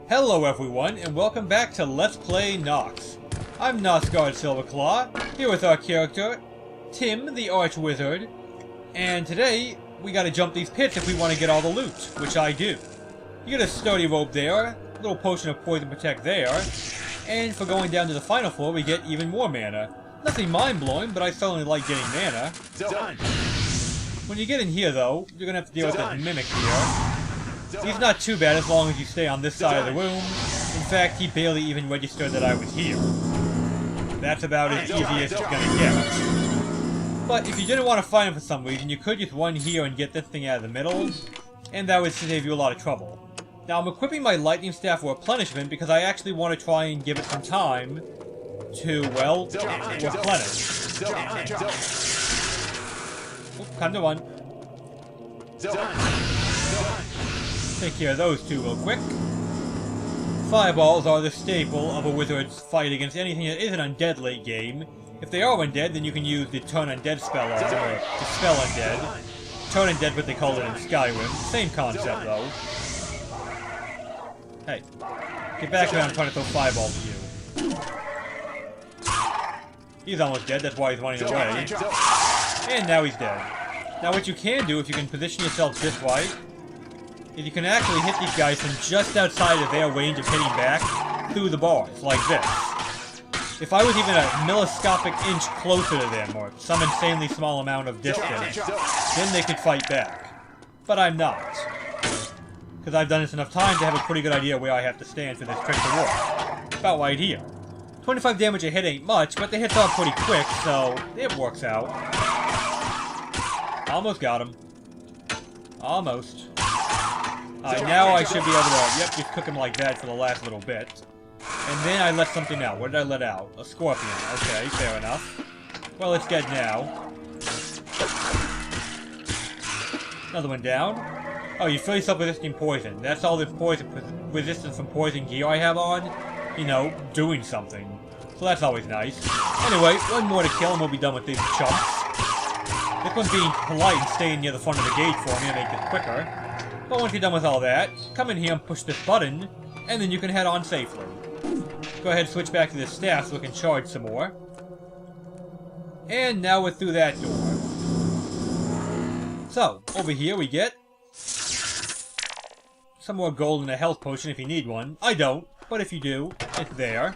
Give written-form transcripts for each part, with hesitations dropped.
Hello everyone, and welcome back to Let's Play Nox. I'm Nosgard Silverclaw, here with our character, Tim, the Arch-Wizard, and today, we gotta jump these pits if we want to get all the loot, which I do. You get a sturdy rope there, a little potion of poison protect there, and for going down to the final floor, we get even more mana. Nothing mind-blowing, but I certainly like getting mana. Done. When you get in here, though, you're gonna have to deal with this mimic here. He's not too bad as long as you stay on this side of the room. In fact, he barely even registered that I was here. That's about as easy as it's gonna get. But if you didn't want to fight him for some reason, you could just run here and get this thing out of the middle, and that would save you a lot of trouble. Now, I'm equipping my lightning staff for replenishment because I actually want to try and give it some time to, well, replenish. Oop, time to run. Take care of those two real quick. Fireballs are the staple of a wizard's fight against anything that isn't undead late game. If they are undead, then you can use the turn undead spell or dispel undead. Turn undead, what they call it in Skyrim. Same concept though. Hey, get back around trying to throw fireballs at you. He's almost dead, that's why he's running away. And now he's dead. Now what you can do, if you can position yourself just right, is you can actually hit these guys from just outside of their range of hitting back through the bars, like this. If I was even a milliscopic inch closer to them, or some insanely small amount of distance, then they could fight back. But I'm not. Because I've done this enough times to have a pretty good idea where I have to stand for this trick to work. About right here. 25 damage a hit ain't much, but the hits are pretty quick, so it works out. Almost got him. Almost. Now I should be able to, yep, just cook him like that for the last little bit. And then I let something out. What did I let out? A scorpion. Okay, fair enough. Well, it's dead now. Another one down. Oh, you fill yourself resisting poison. That's all this poison resistance from poison gear I have on. You know, doing something. So that's always nice. Anyway, one more to kill and we'll be done with these chumps. This one's being polite and staying near the front of the gate for me to make this quicker. But once you're done with all that, come in here and push this button, and then you can head on safely. Go ahead and switch back to the staff so we can charge some more. And now we're through that door. So, over here we get some more gold and a health potion if you need one. I don't, but if you do, it's there.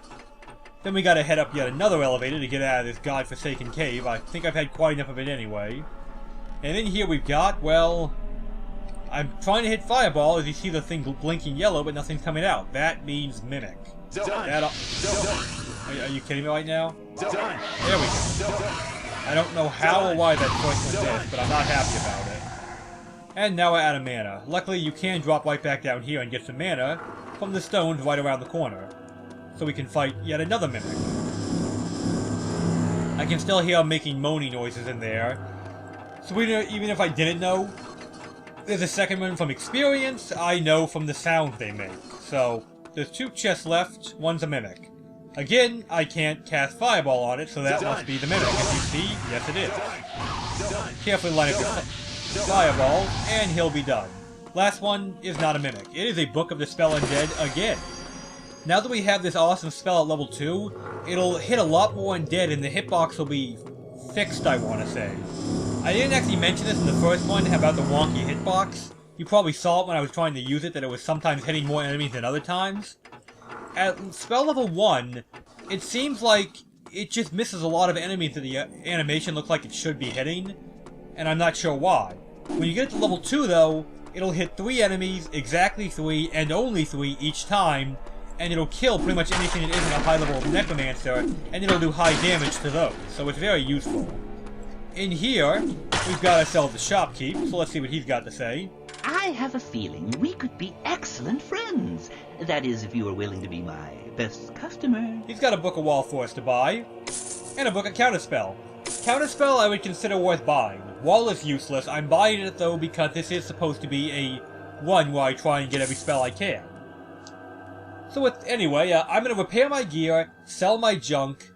Then we gotta head up yet another elevator to get out of this godforsaken cave. I think I've had quite enough of it anyway. And in here we've got, well, I'm trying to hit fireball as you see the thing blinking yellow, but nothing's coming out. That means mimic. Are you kidding me right now? There we go. I don't know how or why that choice was this, but I'm not happy about it. And now we're out of mana. Luckily, you can drop right back down here and get some mana from the stones right around the corner. So we can fight yet another mimic. I can still hear making moaning noises in there. So even if I didn't know, there's a second one from experience, I know from the sound they make. So, there's two chests left, one's a mimic. Again, I can't cast fireball on it, so that must be the mimic. As you see, yes it is. Carefully line up your fireball, and he'll be done. Last one is not a mimic. It is a Book of the Spell Undead again. Now that we have this awesome spell at level 2, it'll hit a lot more undead and the hitbox will be fixed, I want to say. I didn't actually mention this in the first one about the wonky hitbox. You probably saw it when I was trying to use it, that it was sometimes hitting more enemies than other times. At spell level 1, it seems like it just misses a lot of enemies that the animation looks like it should be hitting, and I'm not sure why. When you get it to level 2 though, it'll hit 3 enemies, exactly 3, and only 3 each time, and it'll kill pretty much anything that isn't a high level of Necromancer, and it'll do high damage to those, so it's very useful. In here, we've got ourselves the shopkeep, so let's see what he's got to say. I have a feeling we could be excellent friends. That is, if you are willing to be my best customer. He's got a book of wall for us to buy, and a book of counterspell. Counterspell I would consider worth buying. Wall is useless. I'm buying it though because this is supposed to be a run where I try and get every spell I can. So anyway, I'm going to repair my gear, sell my junk,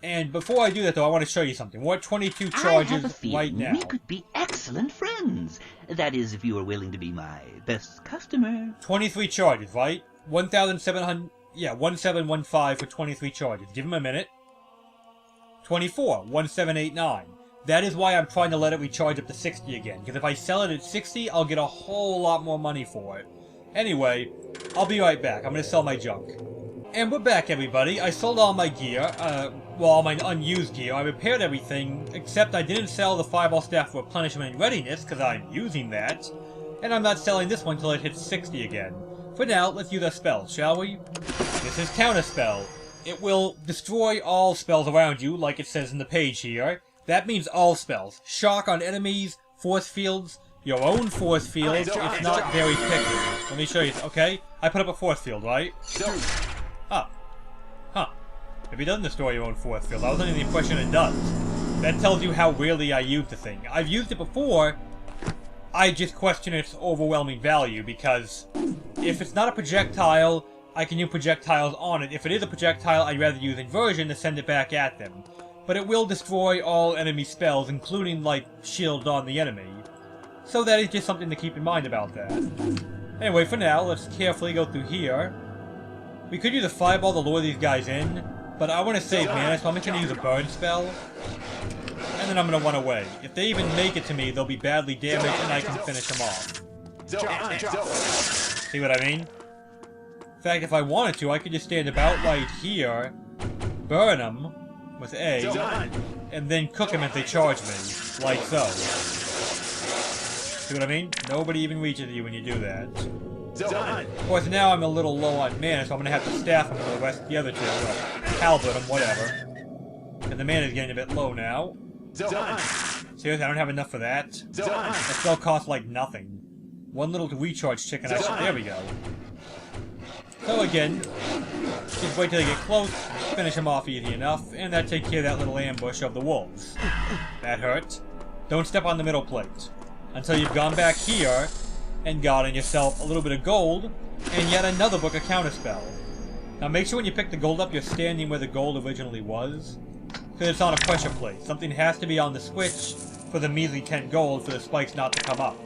and before I do that, though, I want to show you something. We're at 22 charges right now. We could be excellent friends. That is, if you are willing to be my best customer. 23 charges, right? 1,700... Yeah, 1715 for 23 charges. Give him a minute. 24, 1789. That is why I'm trying to let it recharge up to 60 again, because if I sell it at 60, I'll get a whole lot more money for it. Anyway, I'll be right back. I'm going to sell my junk. And we're back, everybody. I sold all my gear, well, all my unused gear. I repaired everything, except I didn't sell the Fireball Staff for Replenishment and Readiness, because I'm using that. And I'm not selling this one until it hits 60 again. For now, let's use our spells, shall we? This is Counterspell. It will destroy all spells around you, like it says in the page here. That means all spells. Shock on enemies, force fields, your own force field. It's not very picky. Let me show you. Okay, I put up a force field, right? Huh. If it doesn't destroy your own force field, I was under the impression it does. That tells you how rarely I use the thing. I've used it before. I just question its overwhelming value, because if it's not a projectile, I can use projectiles on it. If it is a projectile, I'd rather use Inversion to send it back at them. But it will destroy all enemy spells, including, like, shield on the enemy. So that is just something to keep in mind about that. Anyway, for now, let's carefully go through here. We could use a Fireball to lure these guys in, but I want to save mana, so I'm just going to use a Burn spell. And then I'm going to run away. If they even make it to me, they'll be badly damaged, and I can finish them off. See what I mean? In fact, if I wanted to, I could just stand about right here, burn them with A, and then cook them if they charge me, like so. See what I mean? Nobody even reaches you when you do that. Of course, now I'm a little low on mana, so I'm going to have to staff them for the rest of the other two. Well, halberd them, whatever. And the mana's getting a bit low now. Seriously, I don't have enough for that? That spell costs like nothing. One little recharge chick and I should... There we go. So again, just wait till they get close, finish them off easy enough, and that takes care of that little ambush of the wolves. That hurt. Don't step on the middle plate. Until you've gone back here, and gotten yourself a little bit of gold, and yet another book of Counterspell. Now make sure when you pick the gold up, you're standing where the gold originally was, because it's on a pressure plate. Something has to be on the switch for the measly 10 gold for the spikes not to come up.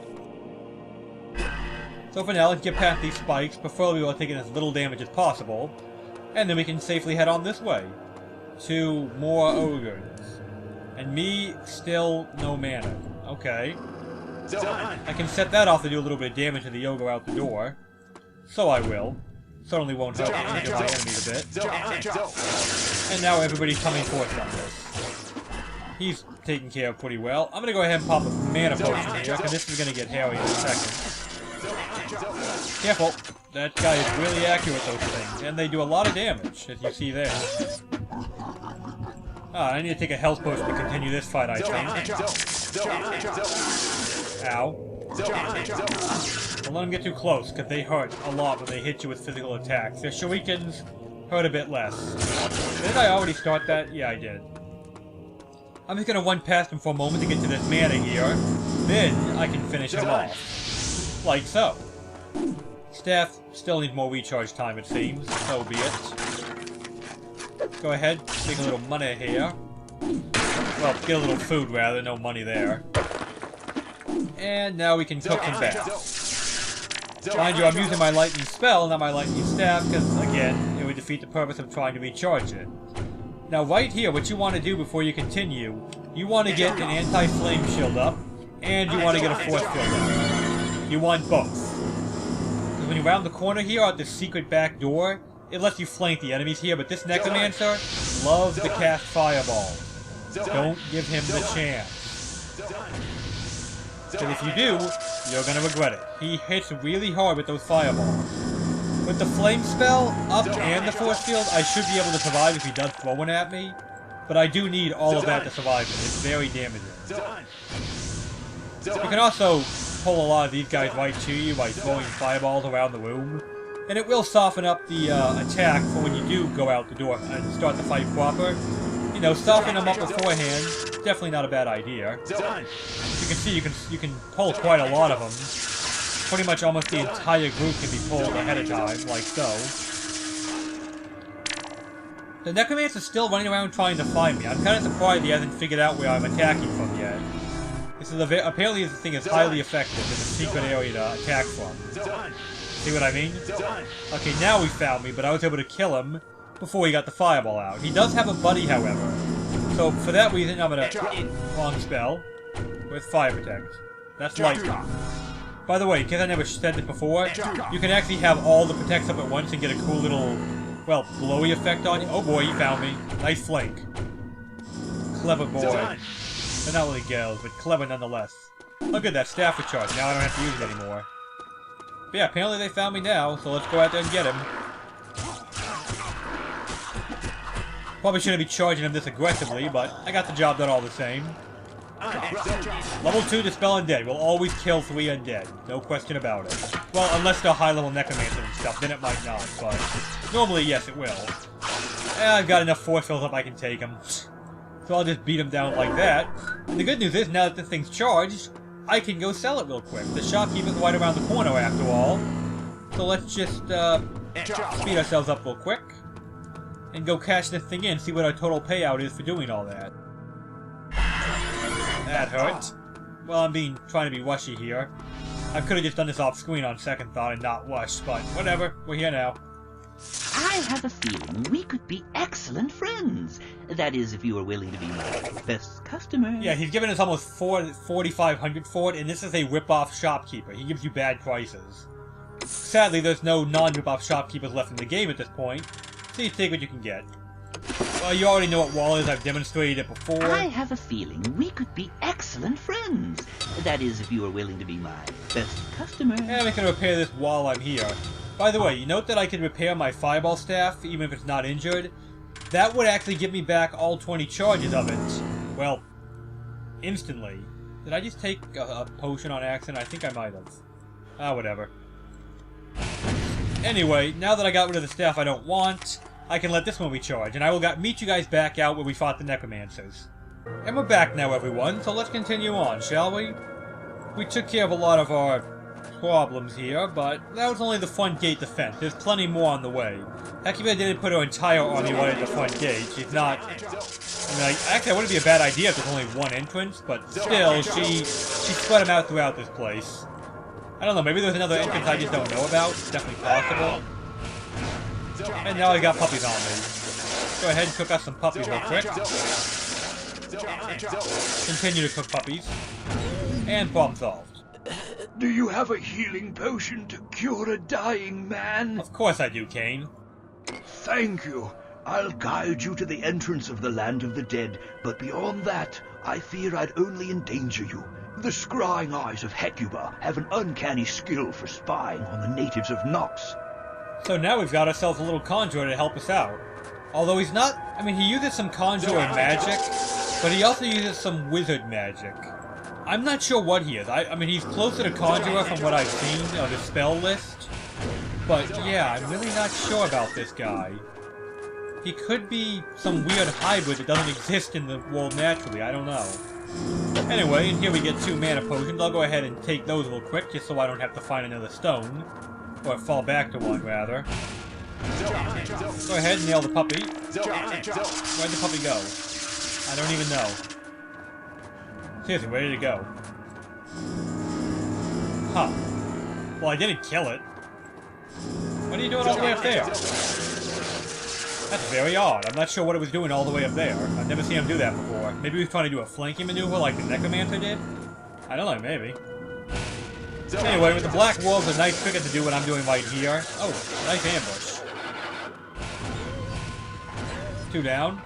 So for now, let's get past these spikes, preferably while taking as little damage as possible, and then we can safely head on this way, to more ogres. And me, still no mana. Okay. I can set that off to do a little bit of damage to the ogre out the door. So I will. Certainly won't hurt my enemies a bit. And now everybody's coming forth on this. He's taken care of pretty well. I'm gonna go ahead and pop a mana potion here, because this is gonna get hairy in a second. Careful! That guy is really accurate with those things, and they do a lot of damage, as you see there. I need to take a health potion to continue this fight, I think. Ow. Don't let them get too close, because they hurt a lot when they hit you with physical attacks. Their shurikens hurt a bit less. Did I already start that? Yeah, I did. I'm just going to run past him for a moment to get to this mana here. Then I can finish him off. Like so. Staff still needs more recharge time, it seems. So be it. Go ahead, take a little money here. Well, get a little food rather, no money there. And now we can cook some baths. Mind you, I'm using my lightning spell, not my lightning staff, because, again, it would defeat the purpose of trying to recharge it. Now, right here, what you want to do before you continue, you want to get an anti-flame shield up, and you want to get a force field up. You want both. Because when you round the corner here at this secret back door, it lets you flank the enemies here, but this Necromancer loves to cast fireballs. Don't give him the chance. Because if you do, you're going to regret it. He hits really hard with those fireballs. With the flame spell up and the force field, I should be able to survive if he does throw one at me. But I do need all of that to survive it. It's very damaging. You can also pull a lot of these guys right to you by throwing fireballs around the room. And it will soften up the attack for when you do go out the door and start the fight proper. You know, soften them up beforehand. Definitely not a bad idea. You can see you can pull quite a lot of them. Pretty much almost the entire group can be pulled ahead of time, like so. The Necromancer's still running around trying to find me. I'm kind of surprised he hasn't figured out where I'm attacking from yet. This is apparently this thing is highly effective in a secret area to attack from. See what I mean? Okay, now he found me, but I was able to kill him before he got the fireball out. He does have a buddy, however. So, for that reason, I'm gonna... Long spell. With Fire Protect. That's lightning. By the way, in case I never said this before, you can actually have all the protects up at once and get a cool little, well, glowy effect on you. Oh boy, he found me. Nice flank. Clever boy. They're not really girls, but clever nonetheless. Look at that staff recharge. Now I don't have to use it anymore. But yeah, apparently they found me now, so let's go out there and get him. Probably shouldn't be charging him this aggressively, but I got the job done all the same. Level 2 Dispel Undead will always kill 3 undead. No question about it. Well, unless they're high-level Necromancer and stuff, then it might not, but normally, yes, it will. I've got enough force fills up I can take him. So I'll just beat him down like that. And the good news is, now that this thing's charged, I can go sell it real quick. The shopkeeper's right around the corner, after all. So let's just, speed ourselves up real quick. And go cash this thing in, see what our total payout is for doing all that. That hurt. Well, I'm trying to be rushy here. I could have just done this off screen on second thought and not rush, but whatever, we're here now. I have a feeling we could be excellent friends. That is, if you are willing to be my best customer. Yeah, he's given us almost 4,500 for it, and this is a rip-off shopkeeper. He gives you bad prices. Sadly, there's no non-rip-off shopkeepers left in the game at this point, so you take what you can get. Well, you already know what wall is. I've demonstrated it before. I have a feeling we could be excellent friends. That is, if you are willing to be my best customer. And we can repair this while I'm here. By the way, you note that I can repair my fireball staff, even if it's not injured. That would actually give me back all 20 charges of it. Well, instantly. Did I just take a potion on accident? I think I might have. Ah, whatever. Anyway, now that I got rid of the staff I don't want, I can let this one recharge, and I will meet you guys back out where we fought the Necromancers. And we're back now, everyone, so let's continue on, shall we? We took care of a lot of our problems here, but that was only the front gate defense. There's plenty more on the way. Hecuba didn't put her entire army right at the front gate. She's not... I mean, actually, it wouldn't be a bad idea if there's only one entrance, but still, she spread them out throughout this place. I don't know, maybe there's another entrance I just don't know about. It's definitely possible. And now I got puppies on me. Go ahead and cook us some puppies real quick. Continue to cook puppies. And problem solved. Do you have a healing potion to cure a dying man? Of course I do, Kane. Thank you. I'll guide you to the entrance of the land of the dead, but beyond that, I fear I'd only endanger you. The scrying eyes of Hecuba have an uncanny skill for spying on the natives of Nox. So now we've got ourselves a little conjurer to help us out. Although he's not... I mean, he uses some conjurer magic, but he also uses some wizard magic. I'm not sure what he is. I mean, he's closer to conjurer from what I've seen on the spell list. But yeah, I'm really not sure about this guy. He could be some weird hybrid that doesn't exist in the world naturally. I don't know. Anyway, and here we get 2 mana potions. I'll go ahead and take those real quick, just so I don't have to find another stone. Or fall back to one, rather. Go ahead and nail the puppy. Where'd the puppy go? I don't even know. Seriously, where did it go? Huh. Well, I didn't kill it. What are you doing all the way up there? That's very odd. I'm not sure what it was doing all the way up there. I've never seen him do that before. Maybe he was trying to do a flanking maneuver like the Necromancer did? I don't know, maybe. Anyway, with the Black Wolves, a nice trigger to do what I'm doing right here. Oh, nice ambush. 2 down.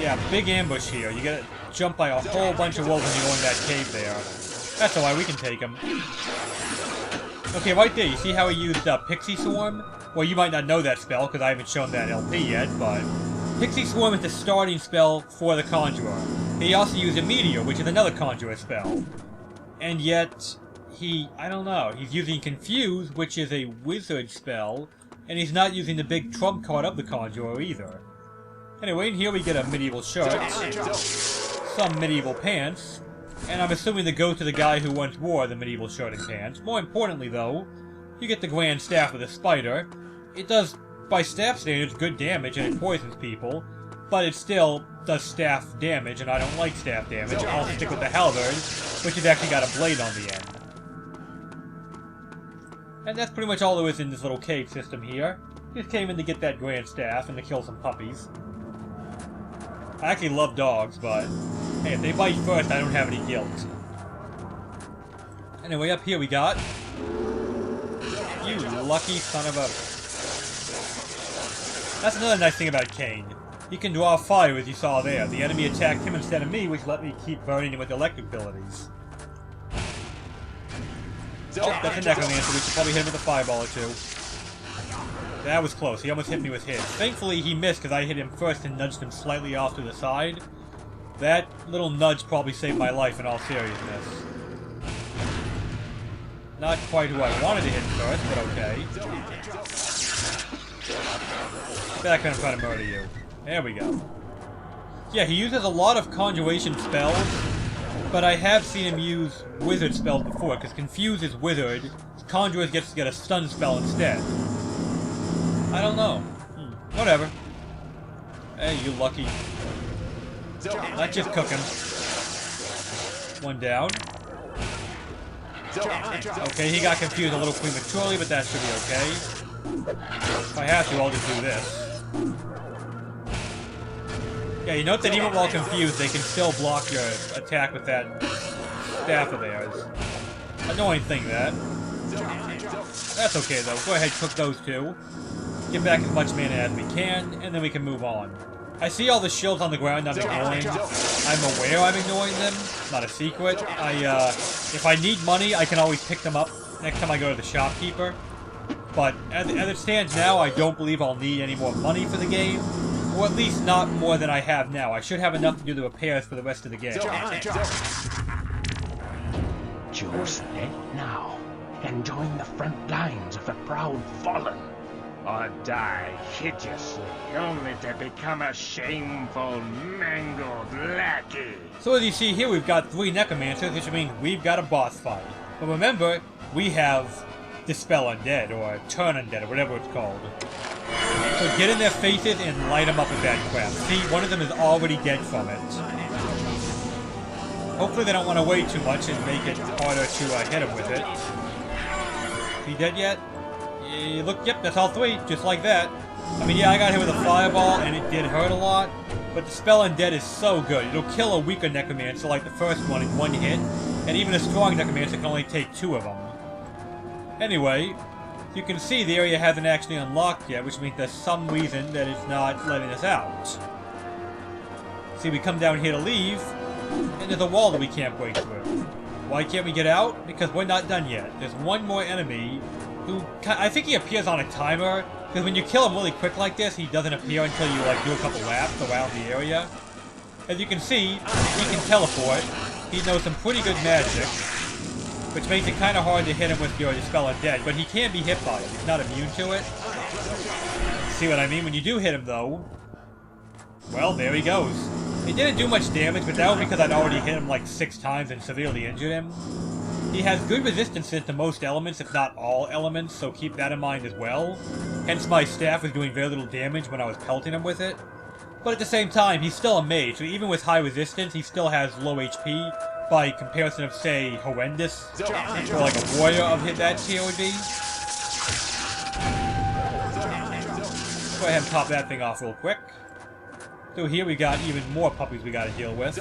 Yeah, big ambush here. You get jumped by a whole bunch of wolves when you go in that cave there. That's alright, we can take him. Okay, right there, you see how he used Pixie Swarm? Well, you might not know that spell, because I haven't shown that LP yet, but... Pixie Swarm is the starting spell for the Conjurer. He also used a Meteor, which is another Conjurer spell. And yet... I don't know, he's using Confuse, which is a wizard spell, and he's not using the big trump card of the Conjurer either. Anyway, here we get a medieval shirt, some medieval pants, and I'm assuming the go to the guy who once wore the medieval shirt and pants. More importantly, though, you get the Grand Staff with a spider. It does, by staff standards, good damage, and it poisons people, but it still does staff damage, and I don't like staff damage. I'll stick with the halberd, which has actually got a blade on the end. And that's pretty much all there is in this little cave system here. Just came in to get that grand staff and to kill some puppies. I actually love dogs, but hey, if they bite first, I don't have any guilt. Anyway, up here we got... You lucky son of a... That's another nice thing about Kane. He can draw fire, as you saw there. The enemy attacked him instead of me, which let me keep burning him with electric abilities. Oh, that's a Necromancer. We should probably hit him with a fireball or two. That was close. He almost hit me with his. Thankfully, he missed because I hit him first and nudged him slightly off to the side. That little nudge probably saved my life in all seriousness. Not quite who I wanted to hit first, but okay. Back when I'm trying to murder you. There we go. Yeah, he uses a lot of conjuration spells, but I have seen him use wizard spells before, because Confuse is wizard, Conjurers gets to get a stun spell instead. I don't know. Whatever. Hey, you lucky. Let's just cook him. One down. Okay, he got confused a little prematurely, but that should be okay. If I have to, I'll just do this. Yeah, you note that even while confused, they can still block your attack with that staff of theirs. Annoying thing, that. That's okay, though. Go ahead, cook those two. Get back as much mana as we can, and then we can move on. I see all the shields on the ground I'm ignoring. I'm aware I'm ignoring them. Not a secret. If I need money, I can always pick them up next time I go to the shopkeeper. But as it stands now, I don't believe I'll need any more money for the game. Or at least not more than I have now. I should have enough to do the repairs for the rest of the game. Choose it now, and join the front lines of the proud fallen. Or die hideously, only to become a shameful, mangled lackey. So as you see here, we've got 3 Necromancers, which means we've got a boss fight. But remember, we have Dispel Undead, or Turn Undead, or whatever it's called. So get in their faces and light them up with that crap. See, one of them is already dead from it. Hopefully they don't want to wait too much and make it harder to hit him with it. Is he dead yet? Look, yep, that's all 3, just like that. I mean, yeah, I got hit with a fireball, and it did hurt a lot, but the Spell Undead is so good. It'll kill a weaker Necromancer like the first one in 1 hit, and even a strong Necromancer can only take 2 of them. Anyway, you can see the area hasn't actually unlocked yet, which means there's some reason that it's not letting us out. See, we come down here to leave, and there's a wall that we can't break through. Why can't we get out? Because we're not done yet. There's one more enemy who, I think he appears on a timer, because when you kill him really quick like this, he doesn't appear until you like do a couple laps around the area. As you can see, he can teleport. He knows some pretty good magic, which makes it kind of hard to hit him with your Dispel Undead, but he can be hit by it. He's not immune to it. See what I mean? When you do hit him, though, well, there he goes. It didn't do much damage, but that was because I'd already hit him like 6 times and severely injured him. He has good resistances to most elements, if not all elements, so keep that in mind as well. Hence my staff was doing very little damage when I was pelting him with it. But at the same time, he's still a mage, so even with high resistance, he still has low HP by comparison of, say, Horrendous, or like a warrior of that tier would be. Go ahead and pop that thing off real quick. So here we got even more puppies we gotta deal with.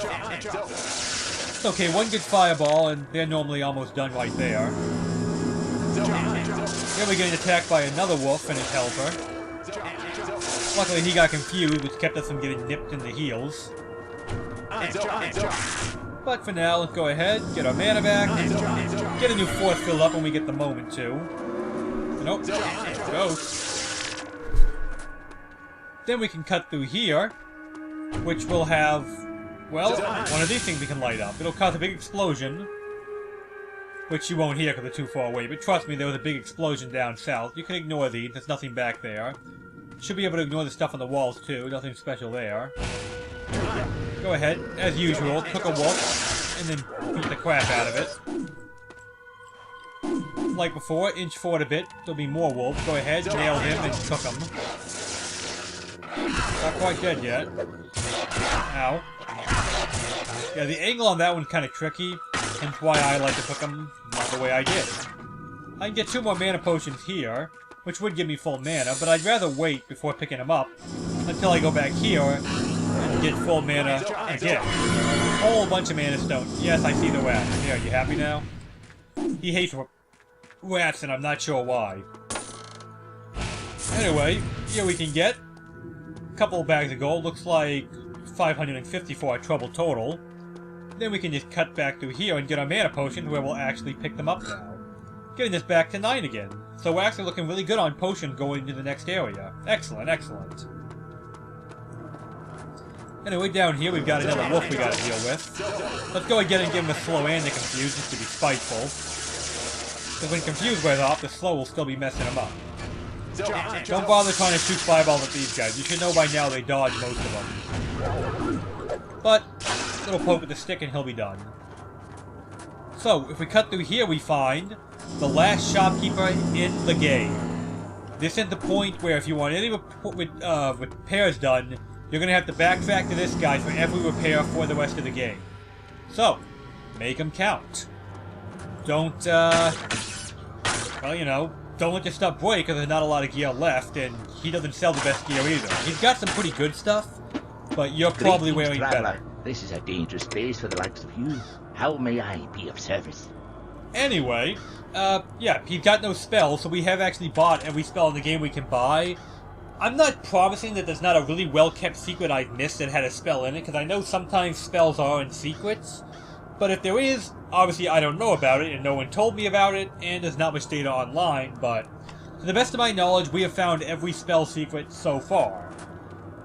Okay, 1 good fireball, and they're normally almost done right there. Here we're getting attacked by another wolf and his helper. Luckily he got confused, which kept us from getting nipped in the heels. But for now, let's go ahead, get our mana back, get a new force fill up when we get the moment to. Nope, ghost. Then we can cut through here, which will have, well, one of these things we can light up. It'll cause a big explosion, which you won't hear because they're too far away. But trust me, there was a big explosion down south. You can ignore these, there's nothing back there. Should be able to ignore the stuff on the walls too, nothing special there. Go ahead, as usual, cook a wolf, and then beat the crap out of it. Like before, inch forward a bit, there'll be more wolves. Go ahead, nail him, and cook him. Not quite dead yet. Ow. Yeah, the angle on that one's kind of tricky, hence why I like to cook them not the way I did. I can get 2 more mana potions here, which would give me full mana, but I'd rather wait before picking them up until I go back here and get full mana again. A whole bunch of mana stone. Yes, I see the rat. There, you happy now? He hates rats, and I'm not sure why. Anyway, here we can get a couple of bags of gold. Looks like 550 for our trouble total. Then we can just cut back through here and get our mana potions where we'll actually pick them up now. Getting this back to 9 again. So we're actually looking really good on potions going into the next area. Excellent, excellent. Anyway, down here we've got another wolf we gotta deal with. Let's go again and give him a slow and a confuse just to be spiteful. Because when confused wears off, the slow will still be messing him up. Don't bother trying to shoot fireballs at these guys. You should know by now they dodge most of them. But, a little poke with the stick and he'll be done. So, if we cut through here we find the last shopkeeper in the game. This is the point where if you want any repairs done, you're going to have to backtrack to this guy for every repair for the rest of the game. So, make them count. Don't, well, you know, don't let your stuff break because there's not a lot of gear left, and he doesn't sell the best gear either. He's got some pretty good stuff, but you're probably wearing better. This is a dangerous place for the likes of you. How may I be of service? Anyway, yeah, he's got no spells, so we have actually bought every spell in the game we can buy. I'm not promising that there's not a really well-kept secret I've missed that had a spell in it, because I know sometimes spells are in secrets. But if there is, obviously I don't know about it, and no one told me about it, and there's not much data online, but to the best of my knowledge, we have found every spell secret so far.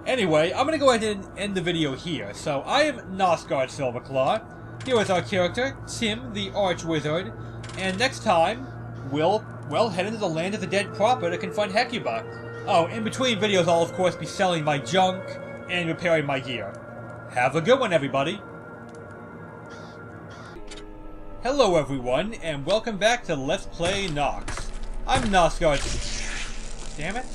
Anyway, I'm going to go ahead and end the video here. So, I am Nosgard Silverclaw. Here is our character, Tim, the Archwizard. And next time, we'll, well, head into the land of the dead proper to confront Hecuba. Oh, in between videos, I'll of course be selling my junk and repairing my gear. Have a good one, everybody! Hello, everyone, and welcome back to Let's Play Nox. I'm Nosgard. Damn it.